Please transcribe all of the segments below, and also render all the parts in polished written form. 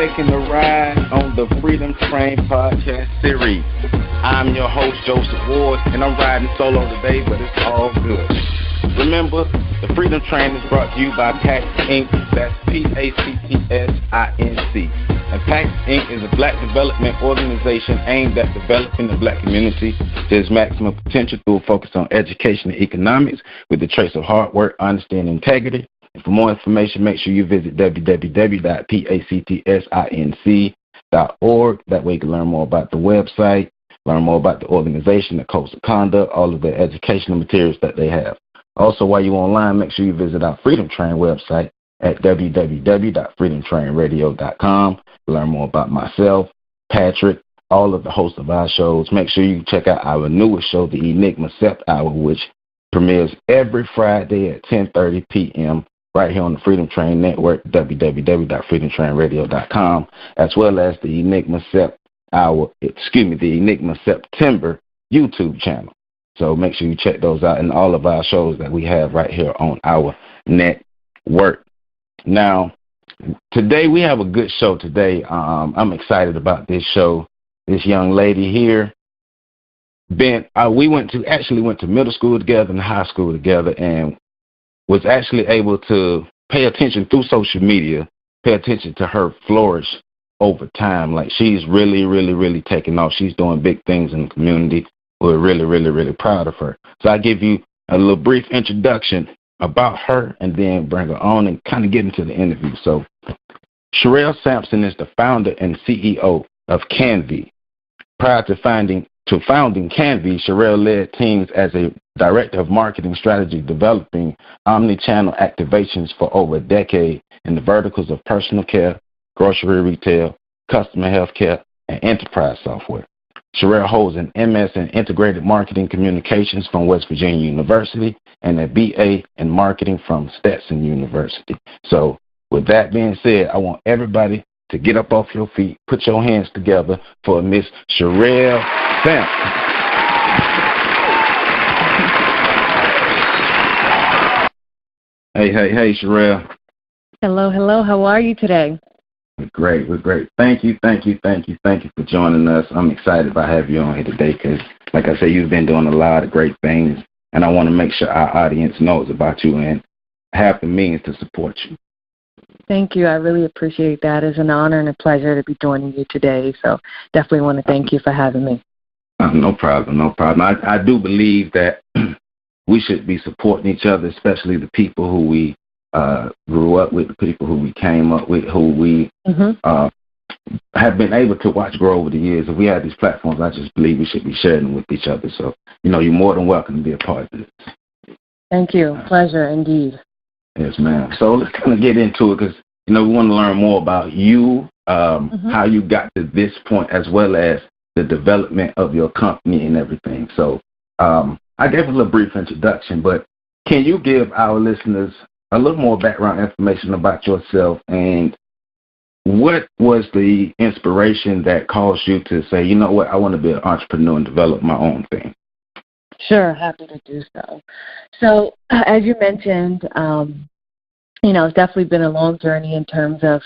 taking a ride on the Freedom Train podcast series. I'm your host, Joseph Ward, and I'm riding solo today, but it's all good. Remember, the Freedom Train is brought to you by PAX Inc. That's PACTSINC. And PAX Inc. is a black development organization aimed at developing the black community to its maximum potential through a focus on education and economics with a trace of hard work, honesty, and integrity. And for more information, make sure you visit www.pactsinc.org. That way you can learn more about the website, learn more about the organization, the codes of conduct, all of the educational materials that they have. Also, while you're online, make sure you visit our Freedom Train website at www.freedomtrainradio.com to learn more about myself, Patrick, all of the hosts of our shows. Make sure you check out our newest show, the Enigma Sept Hour, which premieres every Friday at 10:30 p.m. right here on the Freedom Train Network, www.freedomtrainradio.com, as well as the Enigma September YouTube channel. So make sure you check those out and all of our shows that we have right here on our network. Now, today we have a good show today. I'm excited about this show. This young lady here, we went to middle school together and high school together, and was actually able to pay attention through social media, pay attention to her flourish over time. Like, she's really, really, really taking off. She's doing big things in the community. We're really, really, really proud of her. So I give you a little brief introduction about her and then bring her on and kind of get into the interview. So Sherrel Sampson is the founder and CEO of Canviiy. Prior to founding Canviiy, Sherrel led teams as a director of marketing strategy, developing omnichannel activations for over a decade in the verticals of personal care, grocery retail, customer health care, and enterprise software. Sherrel holds an MS in Integrated Marketing Communications from West Virginia University and a BA in Marketing from Stetson University. So with that being said, I want everybody to get up off your feet, put your hands together for Miss Sherrel Sampson. Hey, Sherrel. Hello. How are you today? We're great. Thank you for joining us. I'm excited about having you on here today because, like I said, you've been doing a lot of great things, and I want to make sure our audience knows about you and have the means to support you. Thank you. I really appreciate that. It's an honor and a pleasure to be joining you today, so definitely want to thank you for having me. No problem. I do believe that we should be supporting each other, especially the people who we grew up with, the people who we came up with, who we have been able to watch grow over the years. If we have these platforms, I just believe we should be sharing them with each other. So, you're more than welcome to be a part of this. Thank you. Pleasure indeed. Yes, ma'am. So let's kind of get into it because, we want to learn more about you, how you got to this point, as well as the development of your company and everything. So I gave a little brief introduction, but can you give our listeners a little more background information about yourself and what was the inspiration that caused you to say, you know what, I want to be an entrepreneur and develop my own thing? Sure, happy to do so. So as you mentioned, it's definitely been a long journey in terms of,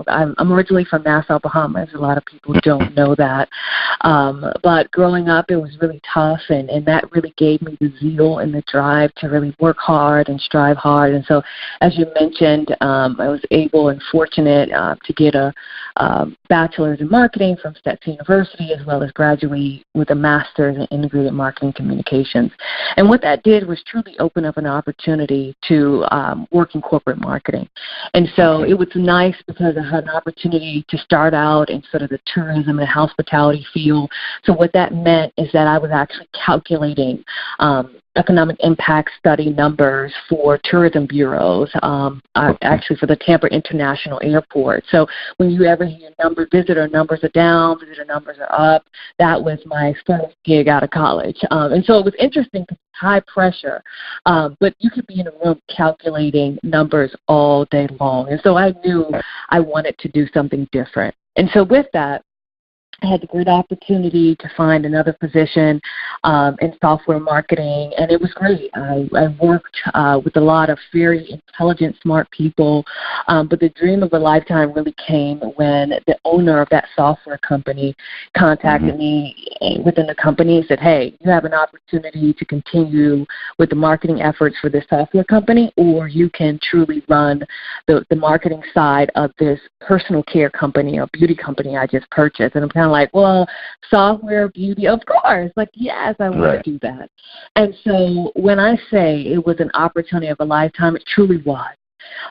I'm originally from Nassau, Bahamas. A lot of people don't know that. But growing up, it was really tough, and that really gave me the zeal and the drive to really work hard and strive hard. And so, as you mentioned, I was able and fortunate to get a bachelor's in marketing from Stetson University, as well as graduate with a master's in integrated marketing communications. And what that did was truly open up an opportunity to work in corporate marketing. And so it was nice because I had an opportunity to start out in sort of the tourism and hospitality field. So what that meant is that I was actually calculating economic impact study numbers for tourism bureaus, actually for the Tampa International Airport. So when you ever hear visitor numbers are down, visitor numbers are up, that was my first gig out of college. And so it was interesting because high pressure, but you could be in a room calculating numbers all day long. And so I knew I wanted to do something different. And so with that, I had the great opportunity to find another position in software marketing, and it was great. I worked with a lot of very intelligent, smart people, but the dream of a lifetime really came when the owner of that software company contacted me within the company and said, hey, you have an opportunity to continue with the marketing efforts for this software company, or you can truly run the marketing side of this personal care company or beauty company I just purchased. And I'm kind of like, well, software, beauty, of course. Like, yes, I want to do that. And so when I say it was an opportunity of a lifetime, it truly was.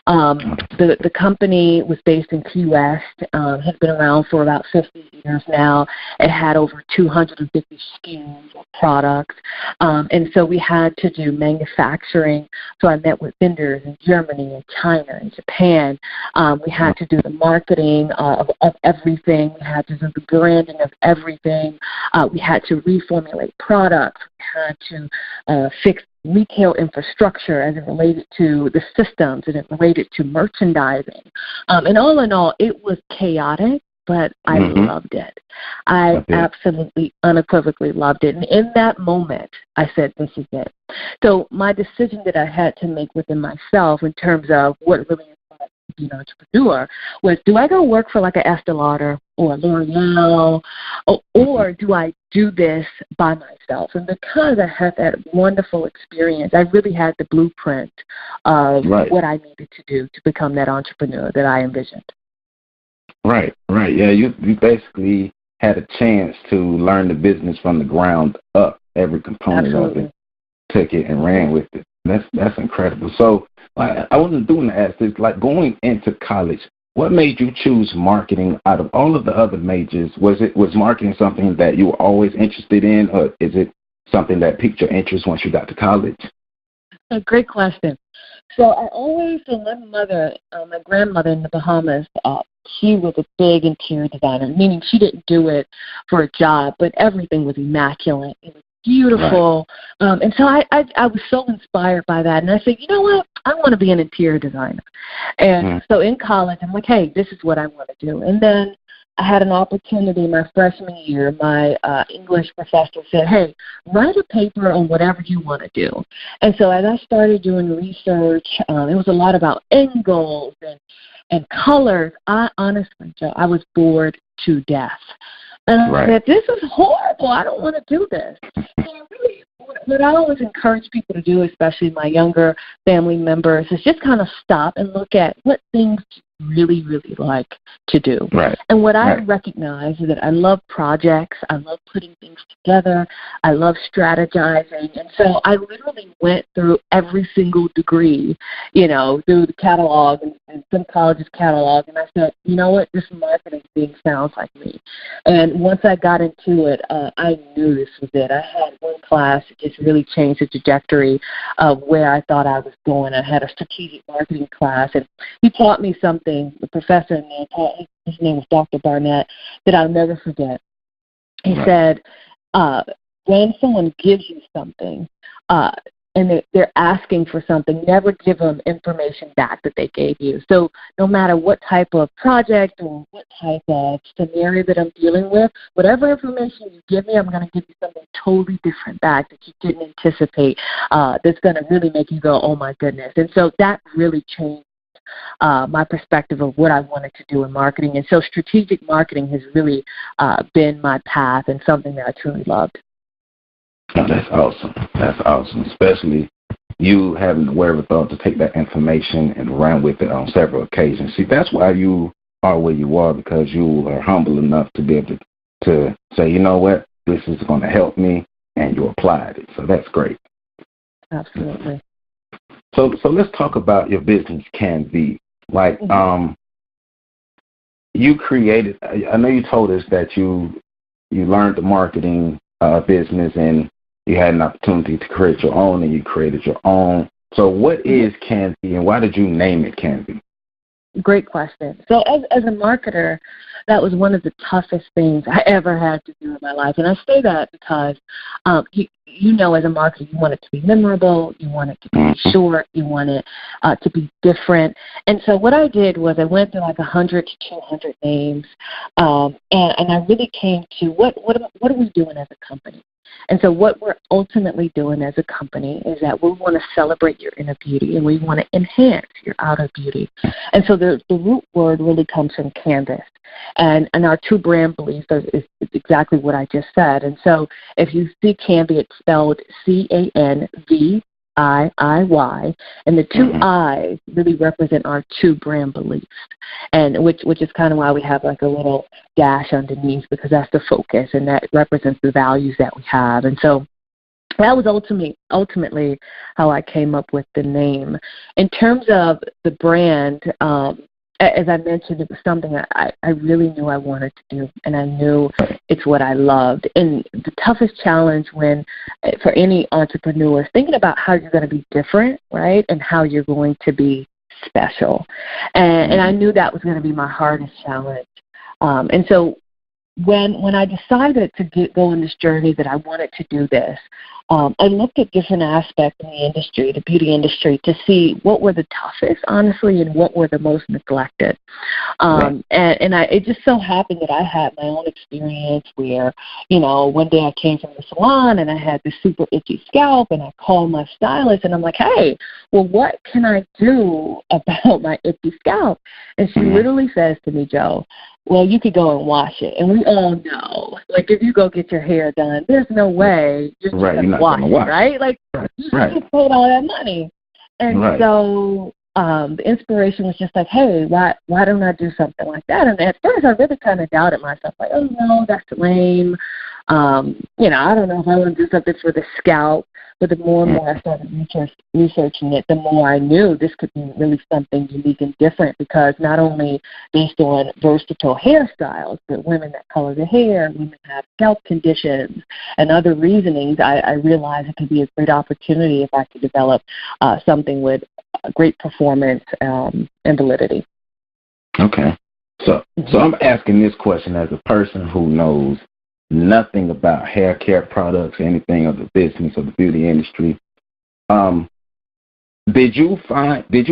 The company was based in Key West, has been around for about 50 years now. It had over 250 SKUs of products, and so we had to do manufacturing. So I met with vendors in Germany and China and Japan. We had to do the marketing of everything. We had to do the branding of everything. We had to reformulate products. We had to fix retail infrastructure as it related to the systems and it related to merchandising. And all in all, it was chaotic, but I loved it. I absolutely, unequivocally loved it. And in that moment, I said, this is it. So my decision that I had to make within myself in terms of what really to be an entrepreneur was, do I go work for like a Estee Lauder or a L'Oreal, or do I do this by myself? And because I had that wonderful experience, I really had the blueprint of what I needed to do to become that entrepreneur that I envisioned. Right. Yeah, you basically had a chance to learn the business from the ground up, every component of it, took it and ran with it. That's incredible. So I wasn't doing to ask this, like going into college, what made you choose marketing out of all of the other majors? Was marketing something that you were always interested in, or is it something that piqued your interest once you got to college? A great question. So my grandmother in the Bahamas, she was a big interior designer, meaning she didn't do it for a job, but everything was immaculate. It was beautiful. Right. And so I was so inspired by that. And I said, you know what? I want to be an interior designer. And so in college, I'm like, hey, this is what I want to do. And then I had an opportunity my freshman year. My English professor said, hey, write a paper on whatever you want to do. And so as I started doing research, it was a lot about angles and colors. Honestly, Joe, I was bored to death. And I said, this is horrible. I don't want to do this. So what I always encourage people to do, especially my younger family members, is just kind of stop and look at what things you really, really like to do. Right. And what I recognize is that I love projects. I love putting things together. I love strategizing. And so I literally went through every single degree, through the catalog and some colleges catalog. And I said, you know what, this marketing thing sounds like me. And once I got into it, I knew this was it. I had one class that just really changed the trajectory of where I thought I was going. I had a strategic marketing class, and he taught me something. The professor in there, his name was Dr. Barnett, that I'll never forget. He said, when someone gives you something and they're asking for something, never give them information back that they gave you. So no matter what type of project or what type of scenario that I'm dealing with, whatever information you give me, I'm going to give you something totally different back that you didn't anticipate, that's going to really make you go, oh, my goodness. And so that really changed my perspective of what I wanted to do in marketing. And so strategic marketing has really been my path and something that I truly loved. Oh, that's awesome. That's awesome, especially you having the wherewithal to take that information and run with it on several occasions. See, that's why you are where you are, because you are humble enough to be able to say, you know what, this is going to help me, and you applied it. So that's great. Absolutely. So let's talk about your business, Canviiy. Like, you created, I know you told us that you learned the marketing business and you had an opportunity to create your own, and you created your own. So what is Canviiy, and why did you name it Canviiy? Great question. So as a marketer, that was one of the toughest things I ever had to do in my life. And I say that because, you know, as a marketer, you want it to be memorable, you want it to be short, you want it to be different. And so what I did was I went through like 100 to 200 names, and I really came to what are we doing as a company? And so what we're ultimately doing as a company is that we want to celebrate your inner beauty and we want to enhance your outer beauty. And so the root word really comes from canvas. And our two brand beliefs is exactly what I just said. And so if you see Canviiy, it's spelled Canviiy, and the two I's really represent our two brand beliefs, and which is kind of why we have like a little dash underneath, because that's the focus and that represents the values that we have. And so that was ultimately how I came up with the name. In terms of the brand, as I mentioned, it was something I really knew I wanted to do, and I knew it's what I loved. And the toughest challenge for any entrepreneur is thinking about how you're going to be different, right, and how you're going to be special. And I knew that was going to be my hardest challenge. And so when I decided to go on this journey that I wanted to do this, I looked at different aspects in the industry, the beauty industry, to see what were the toughest, honestly, and what were the most neglected. And it just so happened that I had my own experience where, you know, one day I came from the salon and I had this super itchy scalp, and I called my stylist and I'm like, hey, well, what can I do about my itchy scalp? And she literally says to me, Joe, well, you could go and wash it. And we all know, like, if you go get your hair done, there's no way you're just going to wash it, right? Like, you just paid all that money. And so the inspiration was just like, hey, why don't I do something like that? And at first, I really kind of doubted myself, like, oh, no, that's lame. You know, I don't know if I want to do something for the scalp. But the more and more I started researching it, the more I knew this could be really something unique and different, because not only based on versatile hairstyles, but women that color their hair, women have scalp conditions, and other reasonings, I realized it could be a great opportunity if I could develop something with great performance and validity. Okay. So I'm asking this question as a person who knows nothing about hair care products or anything of the business or the beauty industry. Did you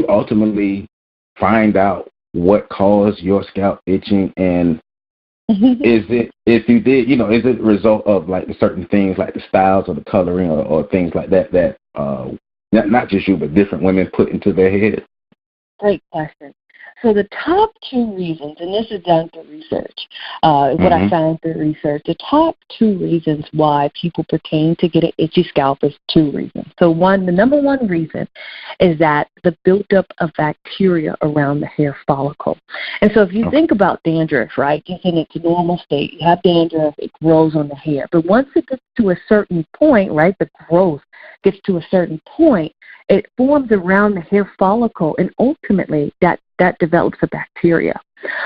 ultimately find out what caused your scalp itching? And is it, if you did, you know, is it a result of like the certain things like the styles or the coloring or things like that not just you, but different women put into their head? Great question. So the top two reasons, and this is done through research, what I found through research, the top two reasons why people pertain to get an itchy scalp is two reasons. So the number one reason is that the buildup of bacteria around the hair follicle. And so if you think about dandruff, right, just in its normal state, you have dandruff, it grows on the hair. But once it gets to a certain point, right, the growth gets to a certain point, it forms around the hair follicle, and ultimately that develops a bacteria.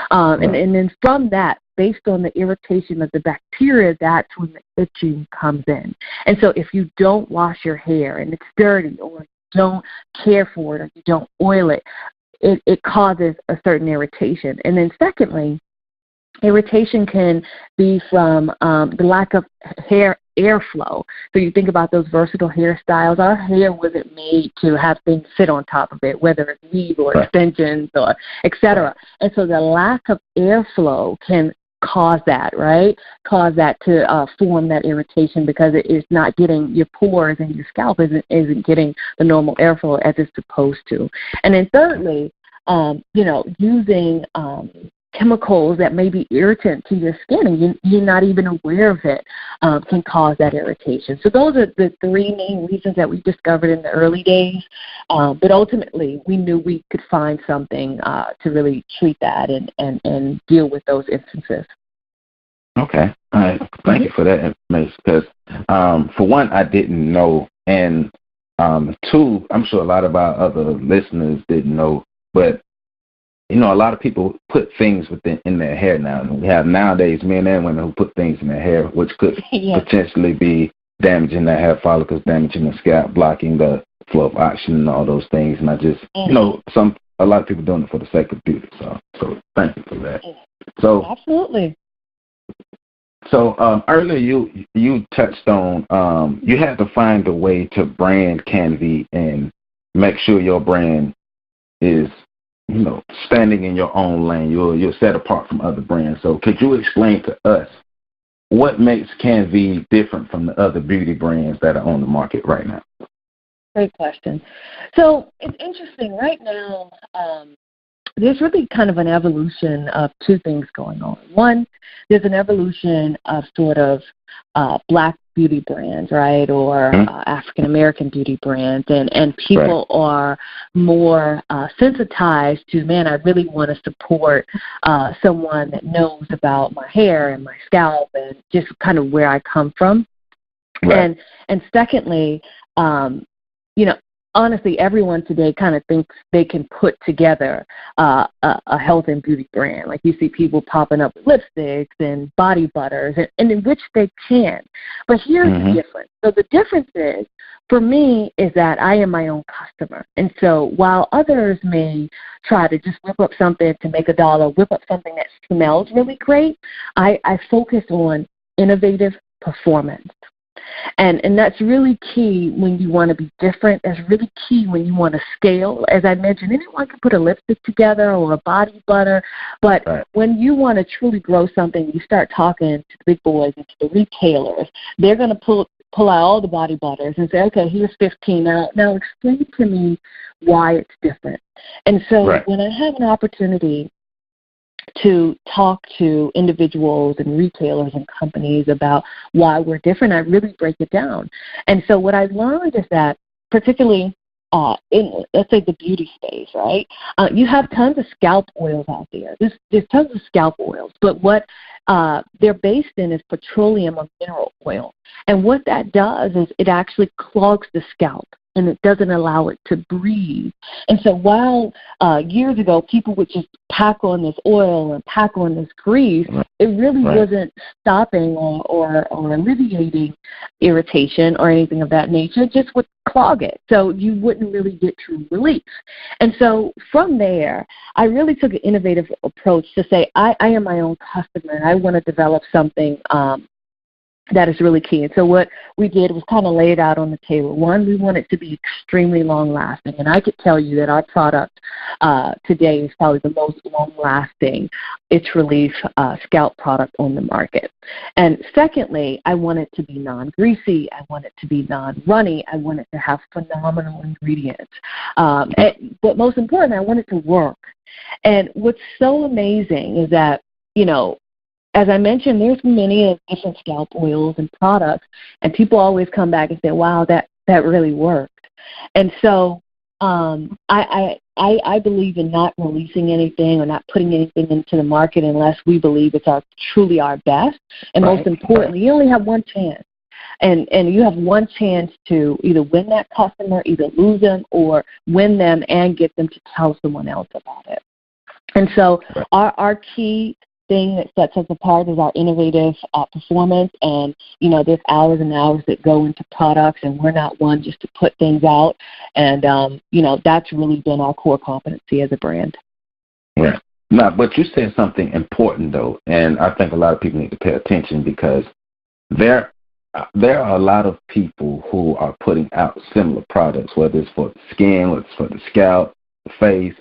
And then from that, based on the irritation of the bacteria, that's when the itching comes in. And so if you don't wash your hair and it's dirty, or you don't care for it, or you don't oil it, it causes a certain irritation. And then secondly, irritation can be from the lack of airflow. So you think about those versatile hairstyles. Our hair wasn't made to have things sit on top of it, whether it's weave or extensions or et cetera. And so the lack of airflow can cause that, right? Cause that to form that irritation, because it is not getting, your pores and your scalp isn't getting the normal airflow as it's supposed to. And then thirdly, you know, using chemicals that may be irritant to your skin and you're not even aware of it can cause that irritation. So those are the three main reasons that we discovered in the early days. But ultimately, we knew we could find something to really treat that and deal with those instances. Okay. All right. Thank you for that information, because for one, I didn't know, and two, I'm sure a lot of our other listeners didn't know, but you know, a lot of people put things in their hair now. And we have nowadays men and women who put things in their hair, which could potentially be damaging the hair follicles, damaging the scalp, blocking the flow of oxygen and all those things. And I just, you know, some a lot of people doing it for the sake of beauty. So thank you for that. So absolutely. So earlier you touched on you had to find a way to brand Canviiy and make sure your brand is, standing in your own lane. You're set apart from other brands. So could you explain to us what makes Canviiy different from the other beauty brands that are on the market right now? Great question. So it's interesting right now. There's really kind of an evolution of two things going on. One, there's an evolution of sort of Black beauty brands, right, or African-American beauty brands, and people are more sensitized to, man, I really want to support someone that knows about my hair and my scalp and just kind of where I come from. Right. And secondly, honestly, everyone today kind of thinks they can put together a health and beauty brand. Like you see people popping up with lipsticks and body butters, and in which they can. But here's the difference. So the difference is, for me, is that I am my own customer. And so while others may try to just whip up something to make $1, whip up something that smells really great, I focus on innovative performance. And that's really key when you want to be different. That's really key when you want to scale. As I mentioned, anyone can put a lipstick together or a body butter, but when you want to truly grow something, you start talking to the big boys and to the retailers. They're going to pull out all the body butters and say, okay, here's 15. Now explain to me why it's different. And so when I have an opportunity to talk to individuals and retailers and companies about why we're different, I really break it down. And so what I've learned is that, particularly in, let's say, the beauty space, right, you have tons of scalp oils out there. There's tons of scalp oils, but what they're based in is petroleum or mineral oil. And what that does is it actually clogs the scalp, and it doesn't allow it to breathe. And so while years ago people would just pack on this oil and pack on this grease, it really wasn't stopping or alleviating irritation or anything of that nature. It just would clog it, so you wouldn't really get true relief. And so from there, I really took an innovative approach to say, I am my own customer, and I want to develop something that is really key. And so what we did was kind of lay it out on the table. One, we want it to be extremely long-lasting, and I could tell you that our product today is probably the most long-lasting itch relief scalp product on the market. And secondly, I want it to be non-greasy. I want it to be non-runny. I want it to have phenomenal ingredients. But most important, I want it to work. And what's so amazing is that, as I mentioned, there's many different scalp oils and products, and people always come back and say, wow, that really worked. And so I believe in not releasing anything or not putting anything into the market unless we believe it's truly our best. And most importantly, you only have one chance. And you have one chance to either win that customer, either lose them, or win them and get them to tell someone else about it. And so our key thing that sets us apart is our innovative performance, and there's hours and hours that go into products, and we're not one just to put things out, and that's really been our core competency as a brand. Yeah. Now, but you said something important though, and I think a lot of people need to pay attention, because there are a lot of people who are putting out similar products, whether it's for the skin, whether it's for the scalp, the face,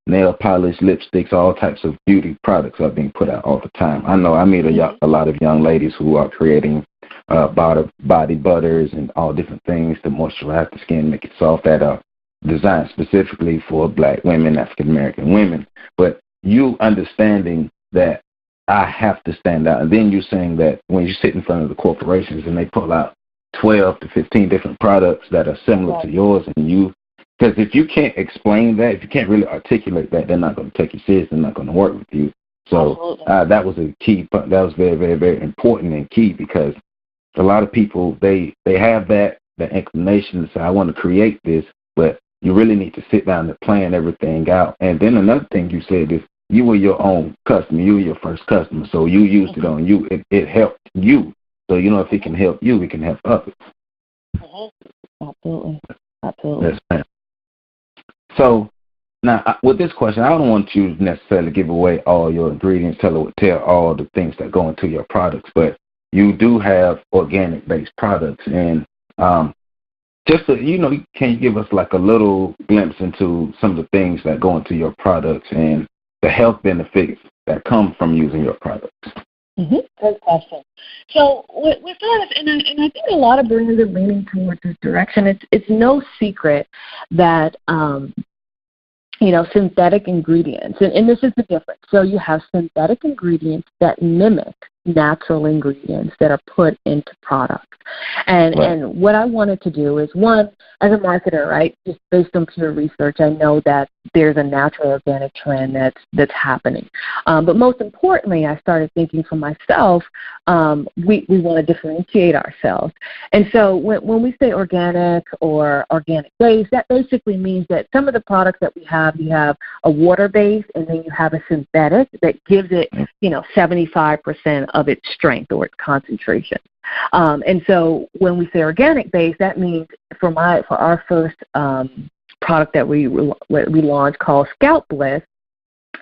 nail polish, lipsticks, all types of beauty products are being put out all the time. I know I meet a lot of young ladies who are creating body butters and all different things to moisturize the skin, make it soft, that are designed specifically for Black women, African American women. But you understanding that I have to stand out, and then you saying that when you sit in front of the corporations and they pull out 12 to 15 different products that are similar to yours, and you, because if you can't explain that, if you can't really articulate that, they're not going to take you serious. They're not going to work with you. So that was a key. That was very, very, very important and key, because a lot of people, they have that inclination to say, I want to create this, but you really need to sit down and plan everything out. And then another thing you said is you were your own customer. You were your first customer, so you used it on you. It helped you. So if it can help you, it can help others. Absolutely. Yes, ma'am. So Now, with this question, I don't want you to necessarily give away all your ingredients, tell all the things that go into your products, but you do have organic-based products. And just so, can you give us like a little glimpse into some of the things that go into your products and the health benefits that come from using your products? Mm-hmm. Good question. So with us, and I think a lot of brands are leaning towards this direction. It's no secret that synthetic ingredients, and this is the difference. So you have synthetic ingredients that mimic natural ingredients that are put into products. And what I wanted to do is, one, as a marketer, right, just based on pure research, I know that there's a natural organic trend that's happening. But most importantly, I started thinking for myself, we want to differentiate ourselves. And so when we say organic or organic-based, that basically means that some of the products that we have, you have a water-based and then you have a synthetic that gives it, 75% of its strength or its concentration. And so when we say organic-based, that means for our first product that we launched called Scalp Bliss,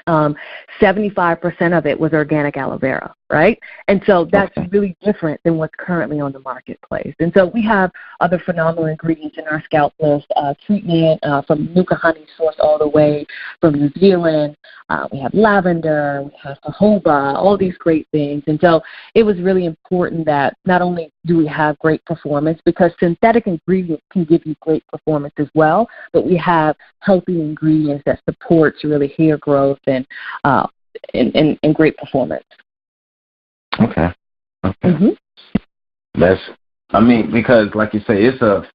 75% of it was organic aloe vera, right? And so that's really different than what's currently on the marketplace. And so we have other phenomenal ingredients in our Scalp Bliss treatment from Nuka honey sourced all the way from New Zealand. We have lavender, we have jojoba, all these great things. And so it was really important that not only do we have great performance, because synthetic ingredients can give you great performance as well, but we have healthy ingredients that supports really hair growth and great performance. Okay. Mm-hmm. Because like you say, it's a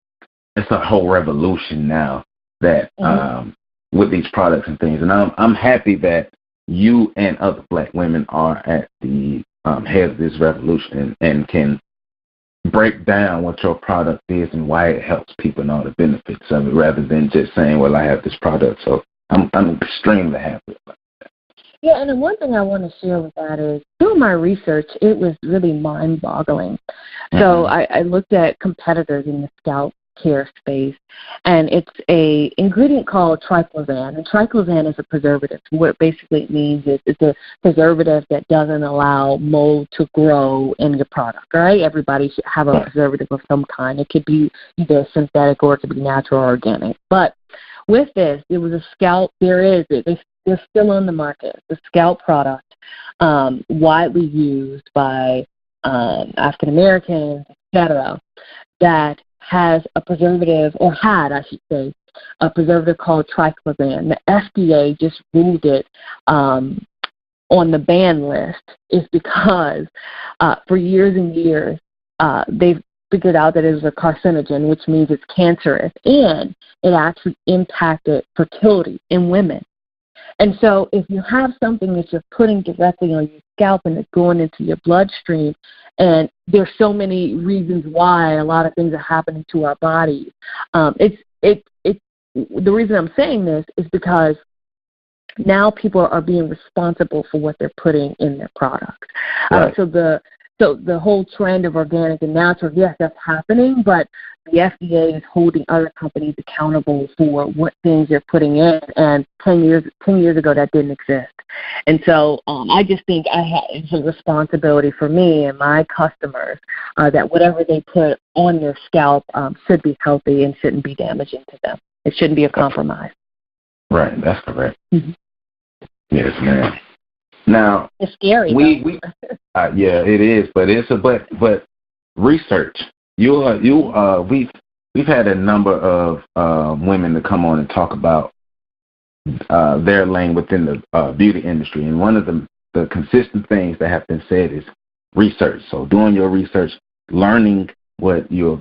whole revolution now that with these products and things, and I'm happy that you and other Black women are at the head of this revolution and can break down what your product is and why it helps people and all the benefits of it, rather than just saying, well, I have this product. So I'm extremely happy about that. Yeah, and the one thing I want to share with that is, through my research, it was really mind-boggling. Mm-hmm. So I looked at competitors in the scalp care space, and it's a ingredient called triclosan. And triclosan is a preservative. What basically it means is it's a preservative that doesn't allow mold to grow in the product, right? Everybody should have a preservative of some kind. It could be either synthetic or it could be natural or organic. But with this, it was a scalp. They're still on the market. The scalp product, widely used by African Americans, etc., that has a preservative, or had, I should say, a preservative called triclosan. The FDA just ruled it on the ban list, is because for years and years they've figured out that it was a carcinogen, which means it's cancerous, and it actually impacted fertility in women. And so if you have something that you're putting directly on your scalp and it's going into your bloodstream, and there's so many reasons why a lot of things are happening to our bodies, the reason I'm saying this is because now people are being responsible for what they're putting in their products. Right. So the whole trend of organic and natural, yes, that's happening, but the FDA is holding other companies accountable for what things they're putting in. And 10 years ago, that didn't exist. And so I just think it's a responsibility for me and my customers that whatever they put on their scalp should be healthy and shouldn't be damaging to them. It shouldn't be a compromise. Right, that's correct. Mm-hmm. Yes, ma'am. Now it's scary. Yeah, it is, but research. We've had a number of women to come on and talk about their lane within the beauty industry, and one of the consistent things that have been said is research. So doing your research, learning what you're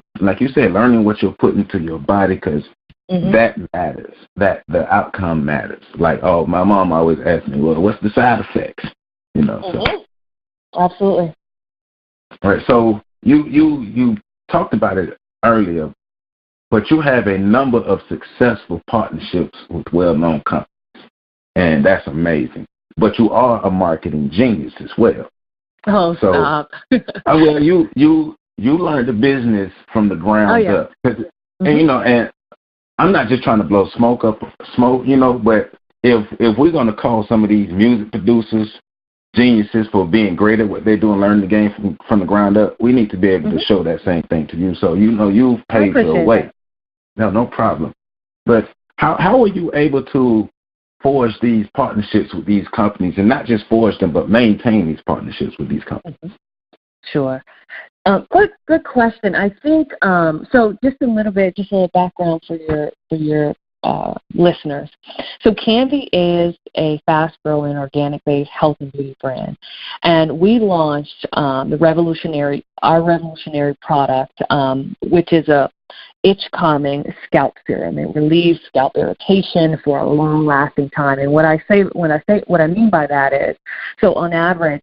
putting into your body, because that matters. That the outcome matters. Like, my mom always asked me, well, what's the side effects? So. Absolutely. All right. So you talked about it earlier, but you have a number of successful partnerships with well-known companies, and that's amazing. But you are a marketing genius as well. Oh, so, stop. Well, you learned the business from the ground up, and I'm not just trying to blow smoke, but if we're going to call some of these music producers geniuses for being great at what they do and learning the game from the ground up, we need to be able to show that same thing to you. So, you've paid the way. No problem. But how are you able to forge these partnerships with these companies, and not just forge them, but maintain these partnerships with these companies? Sure. Good question. I think so. Just a little background for your listeners. So Canviiy is a fast-growing, organic-based health and beauty brand, and we launched our revolutionary product, which is a itch-calming scalp serum. It relieves scalp irritation for a long-lasting time. And what I mean by that is, so on average,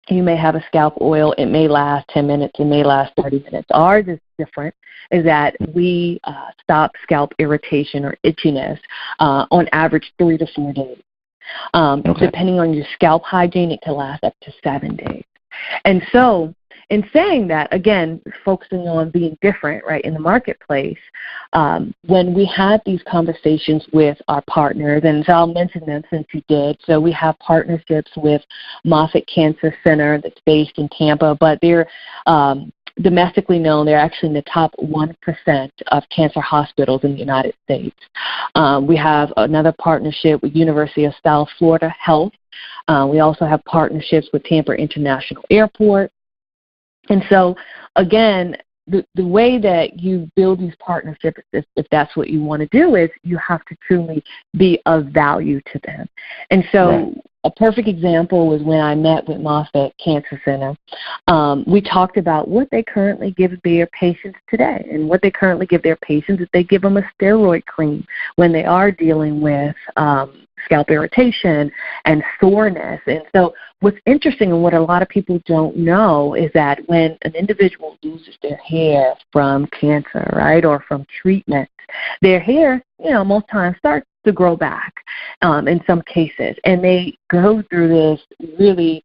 you may have a scalp oil. It may last 10 minutes. It may last 30 minutes. Ours is different, is that we stop scalp irritation or itchiness on average 3 to 4 days. Depending on your scalp hygiene, it can last up to 7 days. And so in saying that, again, focusing on being different, right, in the marketplace, when we had these conversations with our partners, and so I'll mention them since you did. So we have partnerships with Moffitt Cancer Center that's based in Tampa, but they're domestically known. They're actually in the top 1% of cancer hospitals in the United States. We have another partnership with University of South Florida Health. We also have partnerships with Tampa International Airport. And so, again, the way that you build these partnerships, if that's what you want to do, is you have to truly be of value to them. And so a perfect example was when I met with Moffitt Cancer Center. We talked about what they currently give their patients today. And what they currently give their patients is they give them a steroid cream when they are dealing with scalp irritation and soreness. And so what's interesting and what a lot of people don't know is that when an individual loses their hair from cancer, right, or from treatment, their hair, most times starts to grow back in some cases. And they go through this really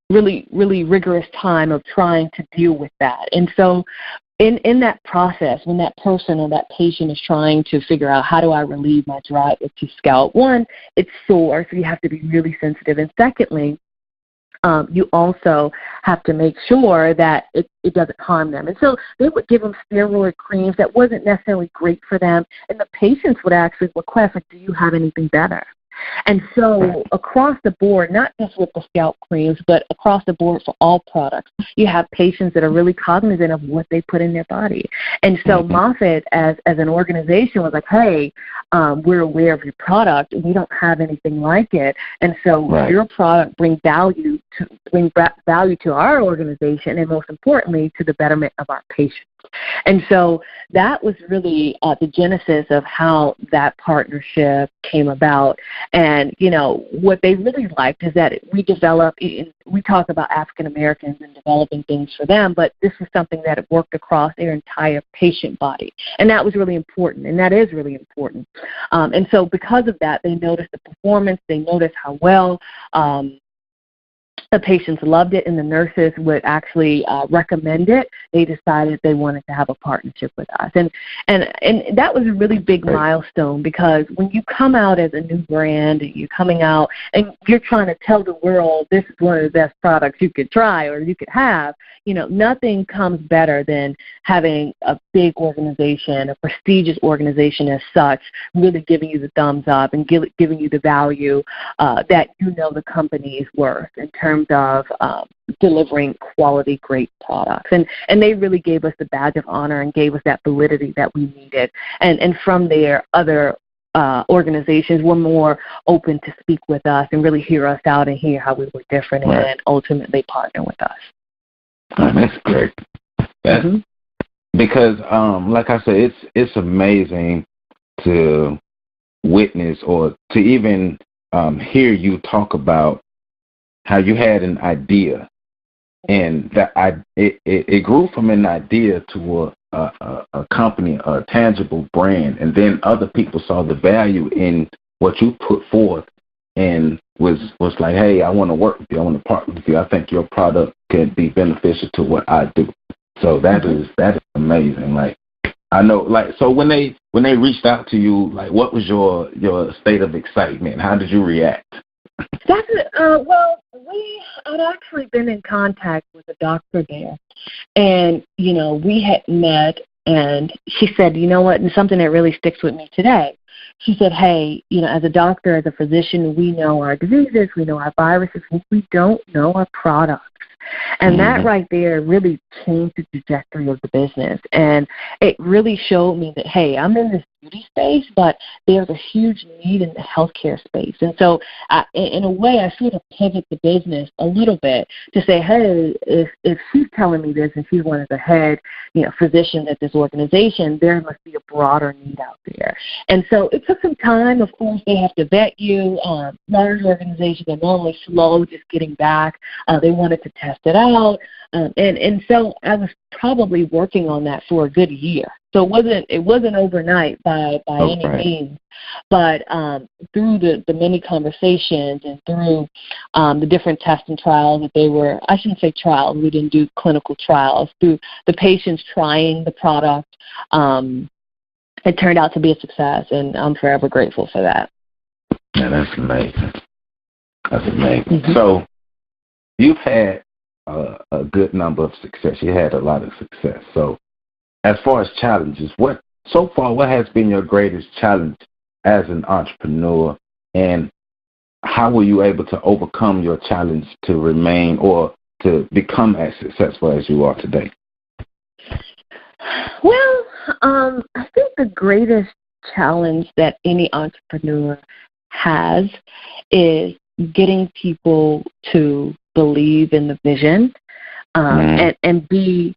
rigorous time of trying to deal with that. And so in that process, when that person or that patient is trying to figure out how do I relieve my dry, itchy scalp, one, it's sore, so you have to be really sensitive. And secondly, you also have to make sure that it doesn't harm them. And so they would give them steroid creams that wasn't necessarily great for them, and the patients would actually request, do you have anything better? And so across the board, not just with the scalp creams, but across the board for all products, you have patients that are really cognizant of what they put in their body. And so Moffitt, as an organization, was like, hey, we're aware of your product. We don't have anything like it. And so your product brings value to our organization, and most importantly, to the betterment of our patients. And so that was really the genesis of how that partnership came about. And, what they really liked is that we talk about African Americans and developing things for them, but this was something that worked across their entire patient body. And that was really important, and that is really important. And so because of that, they noticed the performance, they noticed how well the patients loved it, and the nurses would actually recommend it. They decided they wanted to have a partnership with us. And that was a really big milestone, because when you come out as a new brand and you're coming out and you're trying to tell the world this is one of the best products you could try or you could have, nothing comes better than having a big organization, a prestigious organization as such, really giving you the thumbs up and giving you the value that the company is worth in terms of delivering quality, great products. And they really gave us the badge of honor and gave us that validity that we needed. And from there, other organizations were more open to speak with us and really hear us out and hear how we were different and ultimately partner with us. That's great. Because, like I said, it's amazing to witness or to even hear you talk about how you had an idea, and that it grew from an idea to a company, a tangible brand, and then other people saw the value in what you put forth and was like, hey, I want to work with you, I want to partner with you, I think your product can be beneficial to what I do. So that is amazing. Like, I know, like, so when they reached out to you, like, what was your state of excitement? How did you react? Well, I'd actually been in contact with a doctor there, and we had met, and she said, you know what, and something that really sticks with me today. She said, hey, as a doctor, as a physician, we know our diseases, we know our viruses, we don't know our products. And that right there really changed the trajectory of the business. And it really showed me that, hey, I'm in this beauty space, but there's a huge need in the healthcare space. And so in a way, I sort of pivot the business a little bit to say, hey, if she's telling me this and she's one of the head physicians at this organization, there must be a broader need out there. And so it took some time. Of course, they have to vet you. Large organizations are normally slow just getting back. They wanted to test it out. And so I was probably working on that for a good year. So it wasn't overnight by any means, but through the many conversations and through the different tests and trials that I shouldn't say trials, we didn't do clinical trials, through the patients trying the product, it turned out to be a success, and I'm forever grateful for that. Yeah, that's amazing. That's amazing. So you've had a good number of success. You had a lot of success. So as far as challenges, what has been your greatest challenge as an entrepreneur, and how were you able to overcome your challenge to remain or to become as successful as you are today? Well, I think the greatest challenge that any entrepreneur has is getting people to believe in the vision and be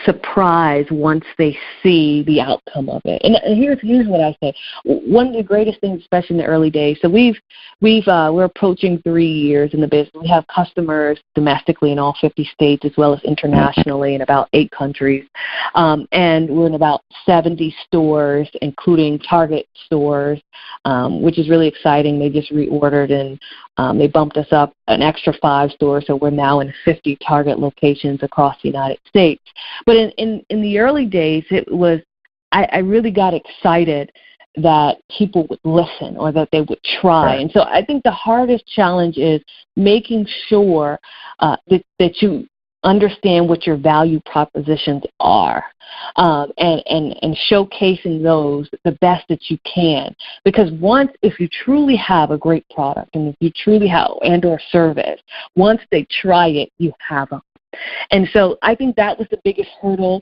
surprised once they see the outcome of it. And here's what I say. One of the greatest things, especially in the early days, so we're approaching 3 years in the business. We have customers domestically in all 50 states as well as internationally in about 8 countries. And we're in about 70 stores, including Target stores, which is really exciting. They just reordered and they bumped us up an extra 5 stores, so we're now in 50 Target locations across the United States. But in the early days, it was I really got excited that people would listen or that they would try. Right. And so I think the hardest challenge is making sure that you understand what your value propositions are, and showcasing those the best that you can. Because if you truly have a great product and if you truly have or service, once they try it, you have them. And so I think that was the biggest hurdle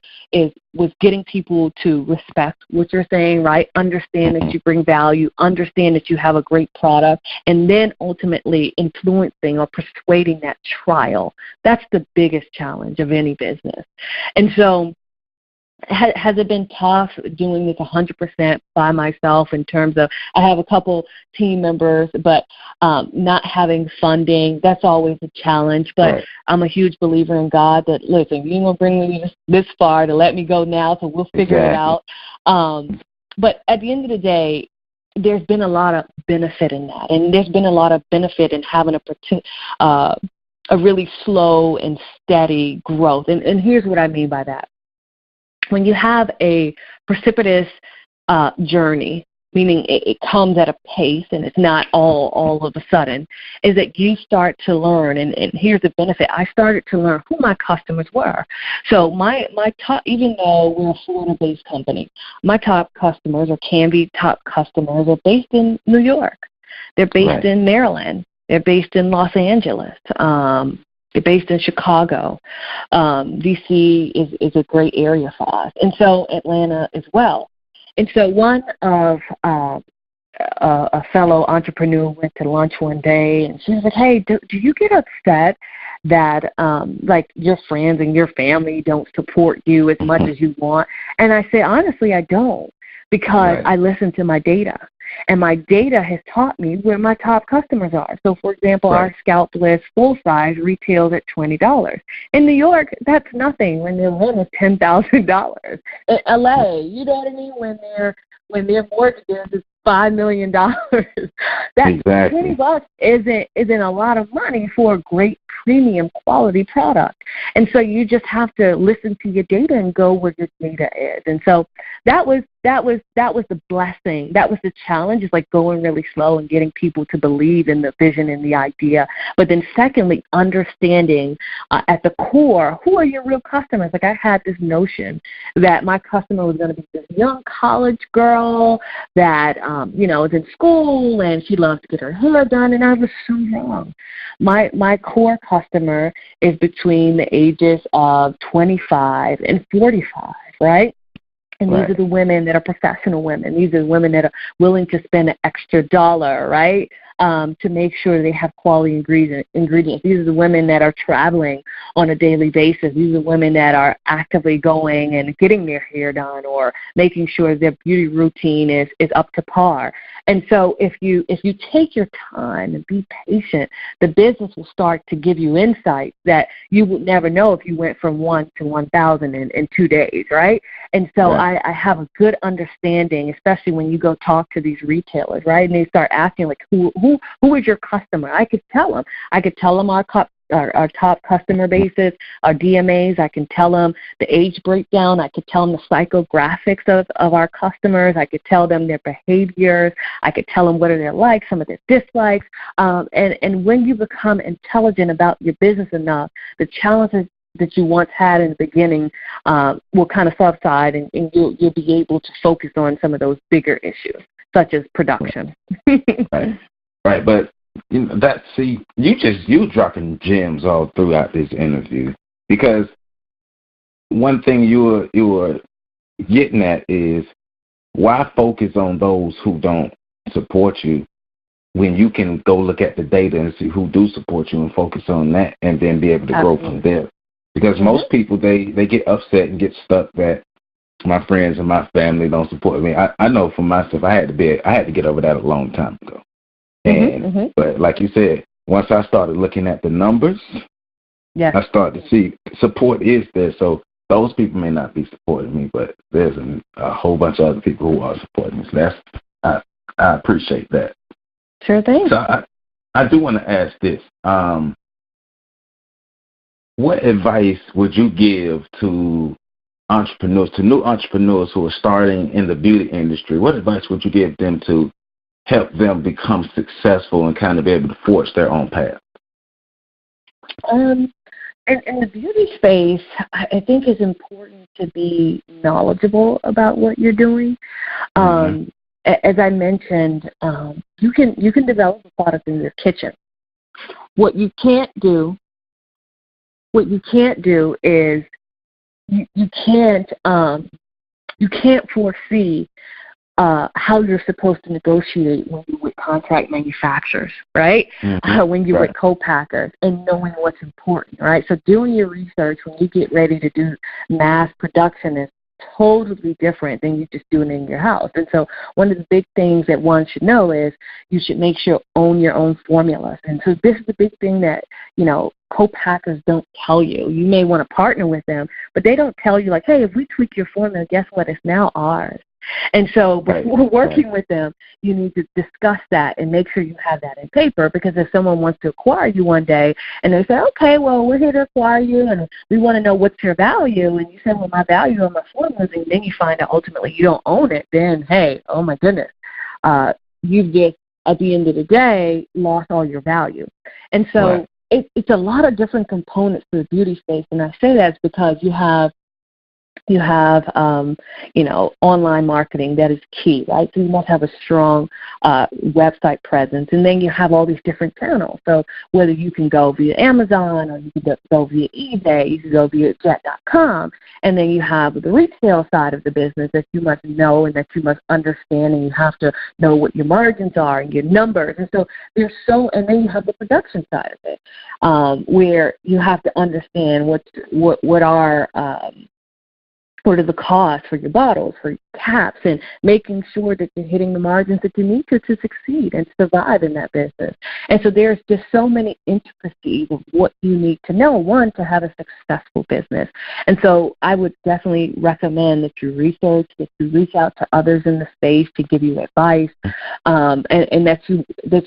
was getting people to respect what you're saying, right? Understand that you bring value, understand that you have a great product, and then ultimately influencing or persuading that trial. That's the biggest challenge of any business. And so has it been tough doing this 100% by myself in terms of I have a couple team members, but not having funding, that's always a challenge. But right. I'm a huge believer in God that, listen, you're going to bring me this far to let me go now, so we'll figure it out. But at the end of the day, there's been a lot of benefit in that. And there's been a lot of benefit in having a really slow and steady growth. And here's what I mean by that. When you have a precipitous journey, meaning it comes at a pace and it's not all of a sudden, is that you start to learn, and here's the benefit. I started to learn who my customers were. So my top, even though we're a Florida-based company, my top customers or Canviiy top customers are based in New York. They're based in Maryland. They're based in Los Angeles. They're based in Chicago. D.C. is a great area for us, and so Atlanta as well. And so one of a fellow entrepreneur went to lunch one day, and she was like, hey, do you get upset that like your friends and your family don't support you as much as you want? And I said, honestly, I don't, because I listen to my data. And my data has taught me where my top customers are. So, for example, our Scalp List full size retails at $20. In New York, that's nothing when their loan is $10,000. In LA, you know what I mean? When their mortgages is $5 million, that $20 isn't a lot of money for a great premium quality product. And so you just have to listen to your data and go where your data is. And so that was the blessing. That was the challenge, is like going really slow and getting people to believe in the vision and the idea. But then secondly, understanding at the core, who are your real customers? Like, I had this notion that my customer was going to be this young college girl that, is in school and she loves to get her hair done, and I was so wrong. My core customer is between the ages of 25 and 45, right? And these are the women that are professional women. These are the women that are willing to spend an extra dollar, right, to make sure they have quality ingredients. These are the women that are traveling on a daily basis. These are women that are actively going and getting their hair done or making sure their beauty routine is up to par. And so if you take your time and be patient, the business will start to give you insights that you would never know if you went from 1 to 1,000 in 2 days, right? And so I have a good understanding, especially when you go talk to these retailers, right? And they start asking, like, who is your customer? I could tell them. I could tell them our top customer bases, our DMAs. I can tell them the age breakdown. I could tell them the psychographics of our customers. I could tell them their behaviors. I could tell them what are their likes, some of their dislikes. And when you become intelligent about your business enough, the challenges that you once had in the beginning will kind of subside, and you'll be able to focus on some of those bigger issues, such as production. Right. But you dropping gems all throughout this interview, because one thing you were getting at is, why focus on those who don't support you when you can go look at the data and see who do support you and focus on that, and then be able to grow from there. Because most people, they get upset and get stuck that my friends and my family don't support me. I know for myself, I had to get over that a long time ago. And but like you said, once I started looking at the numbers, I started to see support is there. So those people may not be supporting me, but there's a whole bunch of other people who are supporting me. So I appreciate that. Sure thing. So I do want to ask this. What advice would you give to new entrepreneurs who are starting in the beauty industry? What advice would you give them to help them become successful and kind of be able to forge their own path? In the beauty space, I think it's important to be knowledgeable about what you're doing. As I mentioned, you can develop a product in your kitchen. What you can't do is you can't foresee how you're supposed to negotiate when you're with contract manufacturers, right? When you're with co-packers, and knowing what's important, right? So doing your research when you get ready to do mass production is totally different than you just doing it in your house. And so one of the big things that one should know is you should make sure you own your own formulas. And so this is the big thing that, co-packers don't tell you. You may want to partner with them, but they don't tell you, like, hey, if we tweak your formula, guess what? It's now ours. And so before working with them, you need to discuss that and make sure you have that in paper, because if someone wants to acquire you one day and they say, okay, well, we're here to acquire you and we want to know what's your value, and you say, well, my value on my formulas, and then you find out ultimately you don't own it, then, hey, oh my goodness, you've just, at the end of the day, lost all your value. And so it's a lot of different components to the beauty space, and I say that because you have online marketing that is key, right? So you must have a strong website presence, and then you have all these different channels. So whether you can go via Amazon, or you can go via eBay, you can go via jet.com, and then you have the retail side of the business that you must know and that you must understand, and you have to know what your margins are and your numbers. And so and then you have the production side of it, where you have to understand what are the costs for your bottles, for your caps, and making sure that you're hitting the margins that you need to succeed and survive in that business. And so there's just so many intricacies of what you need to know, one, to have a successful business. And so I would definitely recommend that you research, that you reach out to others in the space to give you advice, and that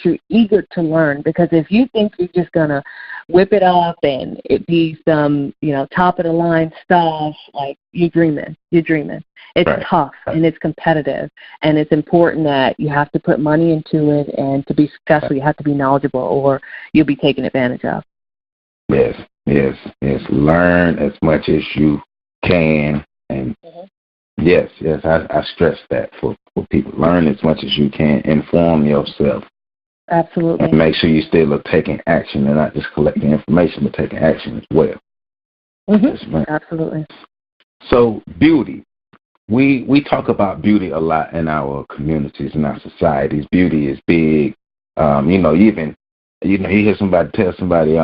you're eager to learn. Because if you think you're just going to whip it up and it be some, top of the line stuff, like you're dreaming. It's tough and it's competitive, and it's important that you have to put money into it, and to be successful, you have to be knowledgeable or you'll be taken advantage of. Yes. Learn as much as you can, and yes, I stress that for people. Learn as much as you can. Inform yourself. Absolutely. And make sure you still are taking action and not just collecting information, but taking action as well. Absolutely. So beauty. We talk about beauty a lot in our communities, in our societies. Beauty is big. You hear somebody tell somebody,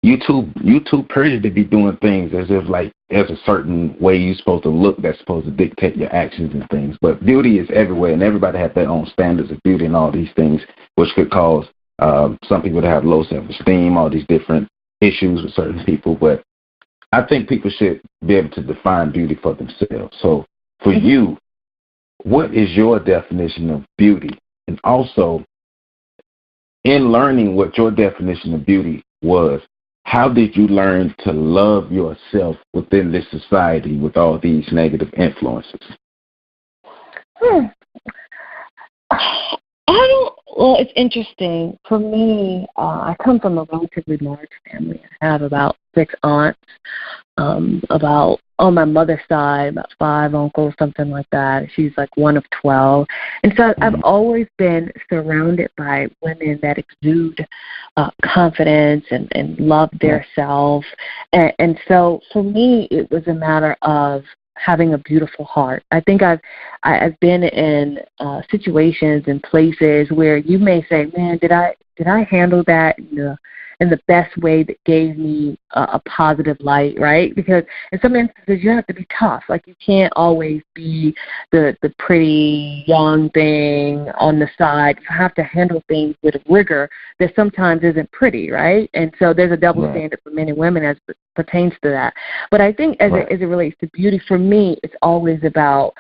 you too pretty to be doing things as if like there's a certain way you're supposed to look that's supposed to dictate your actions and things. But beauty is everywhere, and everybody has their own standards of beauty and all these things, which could cause some people to have low self-esteem, all these different issues with certain people. But I think people should be able to define beauty for themselves. So for you, what is your definition of beauty? And also, in learning what your definition of beauty was, how did you learn to love yourself within this society with all these negative influences? Well, it's interesting. For me, I come from a relatively large family. I have about 6 aunts, about, on my mother's side, about 5 uncles, something like that. She's like one of 12. And so I've always been surrounded by women that exude confidence and love their self. And so for me, it was a matter of having a beautiful heart. I think I've been in situations and places where you may say, man, did I handle that in the best way that gave me a positive light, right? Because in some instances you have to be tough. Like you can't always be the pretty young thing on the side. You have to handle things with rigor that sometimes isn't pretty, right? And so there's a double standard for men and women as it pertains to that. But I think as it relates to beauty, for me, it's always about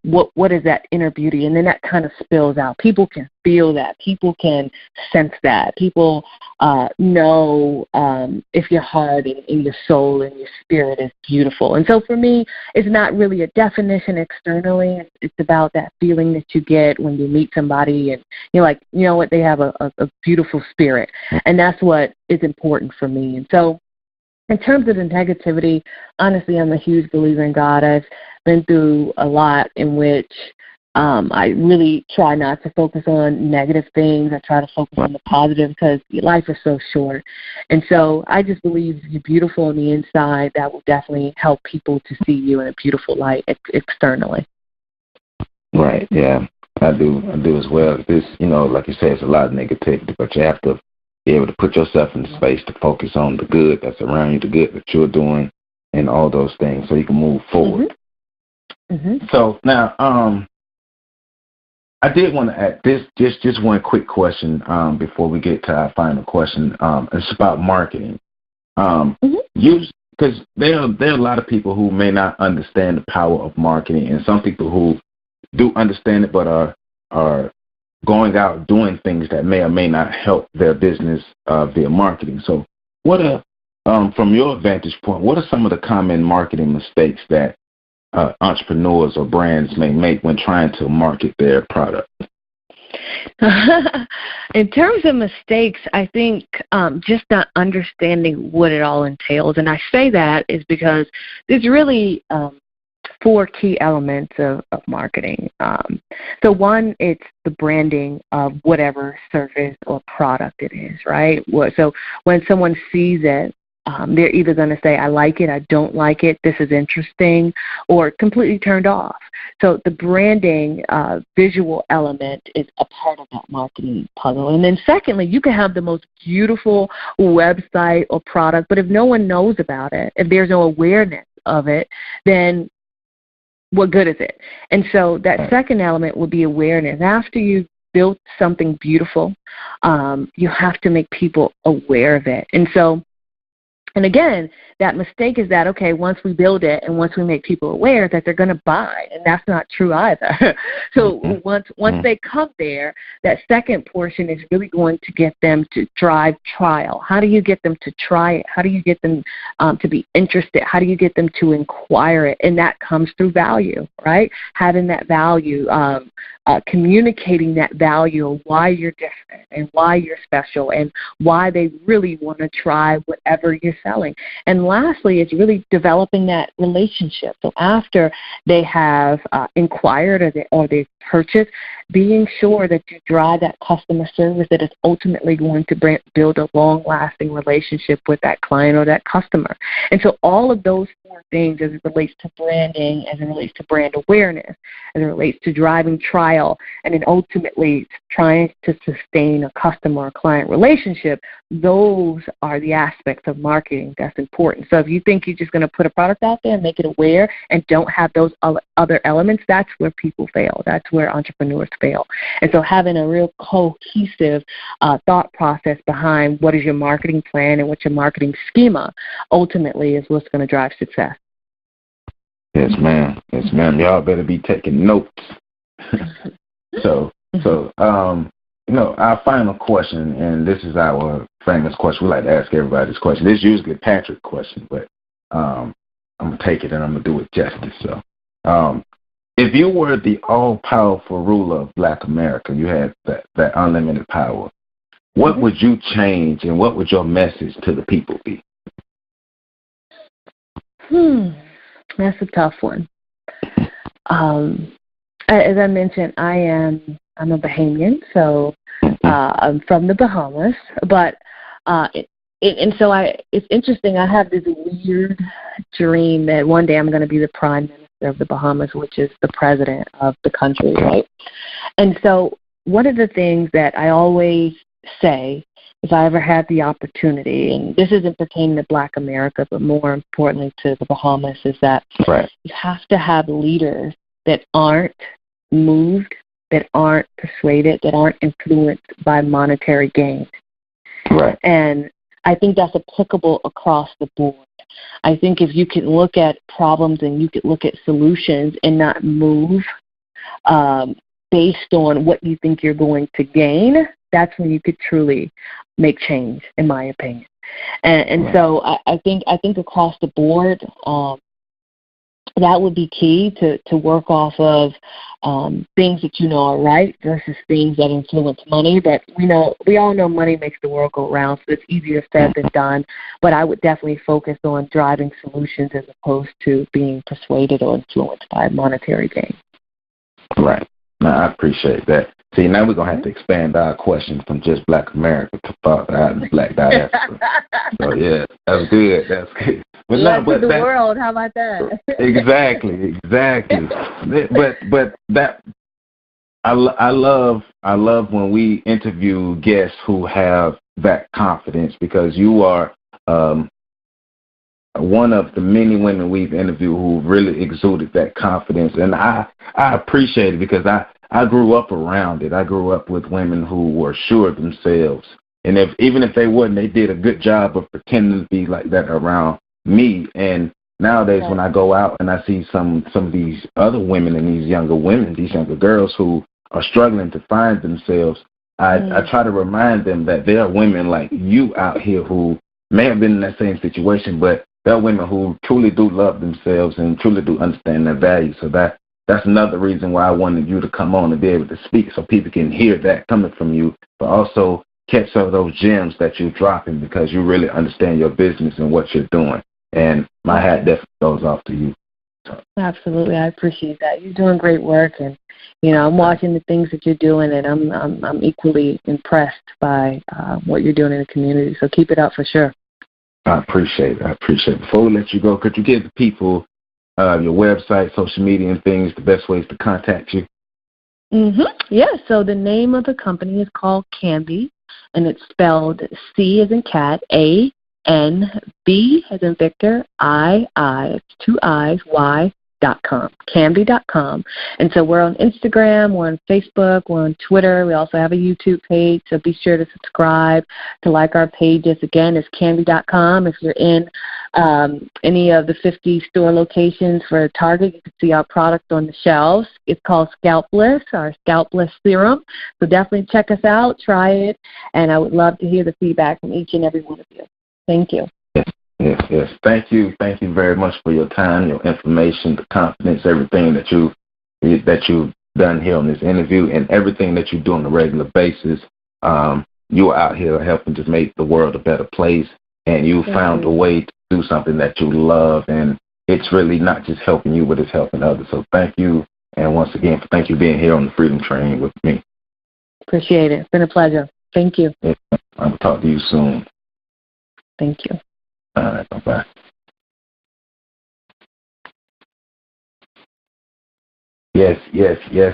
what is that inner beauty, and then that kind of spills out. People can feel that. People can sense that. People know if your heart and your soul and your spirit is beautiful. And so for me, it's not really a definition externally. It's about that feeling that you get when you meet somebody and you're like, you know what, they have a beautiful spirit. And that's what is important for me. And so in terms of the negativity, honestly, I'm a huge believer in God. I've been through a lot in which I really try not to focus on negative things. I try to focus on the positive because life is so short. And so I just believe you're beautiful on the inside. That will definitely help people to see you in a beautiful light externally. Right, yeah. I do as well. This, like you say, it's a lot of negativity, but you have to be able to put yourself in the space to focus on the good that's around you, the good that you're doing, and all those things so you can move forward. So now, I did want to add this, just one quick question before we get to our final question. It's about marketing. Because there are a lot of people who may not understand the power of marketing, and some people who do understand it but are going out doing things that may or may not help their business via marketing. So from your vantage point, what are some of the common marketing mistakes that entrepreneurs or brands may make when trying to market their product? In terms of mistakes, I think just not understanding what it all entails. And I say that is because there's really 4 key elements of marketing. So one, it's the branding of whatever service or product it is, right? So when someone sees it, they're either going to say, I like it, I don't like it, this is interesting, or completely turned off. So the branding visual element is a part of that marketing puzzle. And then secondly, you can have the most beautiful website or product, but if no one knows about it, if there's no awareness of it, then what good is it? And so that second element will be awareness. After you've built something beautiful, you have to make people aware of it. And so And again, that mistake is that, okay, once we build it and once we make people aware that they're going to buy, and that's not true either. So once they come there, that second portion is really going to get them to drive trial. How do you get them to try it? How do you get them to be interested? How do you get them to inquire it? And that comes through value, right? Having that value, communicating that value of why you're different and why you're special and why they really want to try whatever you're selling. And lastly, it's really developing that relationship. So after they have inquired or they've purchased, being sure that you drive that customer service that is ultimately going to build a long-lasting relationship with that client or that customer. And so all of those four things as it relates to branding, as it relates to brand awareness, as it relates to driving trial, and then ultimately trying to sustain a customer or client relationship, those are the aspects of marketing that's important. So if you think you're just going to put a product out there and make it aware and don't have those other elements, that's where people fail. That's where entrepreneurs fail. And so having a real cohesive thought process behind what is your marketing plan and what's your marketing schema ultimately is what's going to drive success. Yes, ma'am. Yes, ma'am. Y'all better be taking notes. So, our final question, and this is our famous question. We like to ask everybody this question. This is usually a Patrick question, but I'm going to take it and I'm going to do it justice. So, if you were the all-powerful ruler of Black America, you had that unlimited power, what would you change and what would your message to the people be? That's a tough one. As I mentioned, I'm a Bahamian, so I'm from the Bahamas. But it's interesting. I have this weird dream that one day I'm going to be the Prime Minister of the Bahamas, which is the president of the country, right? And so one of the things that I always say if I ever had the opportunity, and this isn't pertaining to Black America, but more importantly to the Bahamas, is that you have to have leaders that aren't moved, that aren't persuaded, that aren't influenced by monetary gain. Right. And I think that's applicable across the board. I think if you can look at problems and you can look at solutions and not move based on what you think you're going to gain, that's when you could truly make change, in my opinion. And so I think across the board, that would be key to work off of things that you know are right versus things that influence money. But we all know money makes the world go round, so it's easier said than done. But I would definitely focus on driving solutions as opposed to being persuaded or influenced by monetary gain. Right. No, I appreciate that. See, now we're going to have to expand our question from just Black America to the Black diaspora. So, yeah, that's good. That's good. But the world, how about that? Exactly. But that I love when we interview guests who have that confidence, because you are one of the many women we've interviewed who really exuded that confidence, and I appreciate it because I grew up around it. I grew up with women who were sure of themselves, and even if they wasn't, they did a good job of pretending to be like that around me. And nowadays, when I go out and I see some of these other women and these younger women, these younger girls who are struggling to find themselves, I try to remind them that there are women like you out here who may have been in that same situation, but there are women who truly do love themselves and truly do understand their value. So that's another reason why I wanted you to come on and be able to speak, so people can hear that coming from you, but also catch some of those gems that you're dropping because you really understand your business and what you're doing. And my hat definitely goes off to you. So. Absolutely, I appreciate that. You're doing great work, and I'm watching the things that you're doing, and I'm equally impressed by what you're doing in the community. So keep it up for sure. I appreciate it. Before we let you go, could you give the people your website, social media, and things, the best ways to contact you? Yeah, so the name of the company is called Canviiy, and it's spelled C as in cat, A-N-B as in Victor, I, it's two I's, Y, Canviiy.com. And so we're on Instagram, we're on Facebook, we're on Twitter. We also have a YouTube page, so be sure to subscribe, to like our pages. Again, it's Canviiy.com. If you're in any of the 50 store locations for Target, you can see our product on the shelves. It's called Scalp Bliss, our Scalp Bliss Serum. So definitely check us out, try it, and I would love to hear the feedback from each and every one of you. Thank you. Yes. Thank you very much for your time, your information, the confidence, everything that you've done here on this interview, and everything that you do on a regular basis. You're out here helping to make the world a better place, and you found a way to do something that you love, and it's really not just helping you, but it's helping others. So thank you, and once again, thank you for being here on the Freedom Train with me. Appreciate it. It's been a pleasure. Thank you. Yeah, I'll talk to you soon. Thank you. All right, bye-bye. Yes,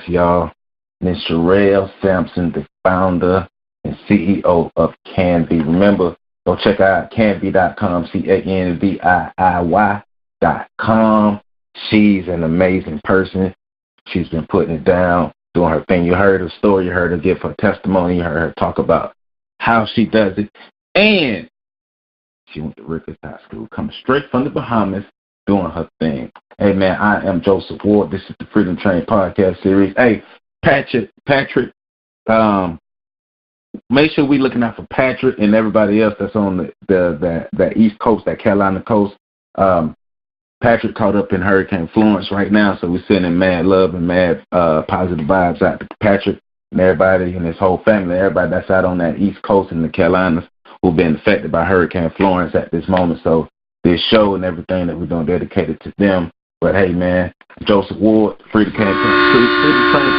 y'all. Ms. Sherrel Sampson, the founder and CEO of Canviiy. Remember, go check out Canviiy.com, Canviiy.com. She's an amazing person. She's been putting it down, doing her thing. You heard her story. You heard her give her testimony. You heard her talk about how she does it. And she went to Rikers High School, coming straight from the Bahamas, doing her thing. Hey, man, I am Joseph Ward. This is the Freedom Train podcast series. Hey, Patrick, make sure we're looking out for Patrick and everybody else that's on the East Coast, that Carolina coast. Patrick caught up in Hurricane Florence right now, so we're sending mad love and mad positive vibes out to Patrick and everybody and his whole family, everybody that's out on that East Coast in the Carolinas who've been affected by Hurricane Florence at this moment. So this show and everything that we're doing dedicated to them. But hey, man, Joseph Ward, Freedom Train Podcast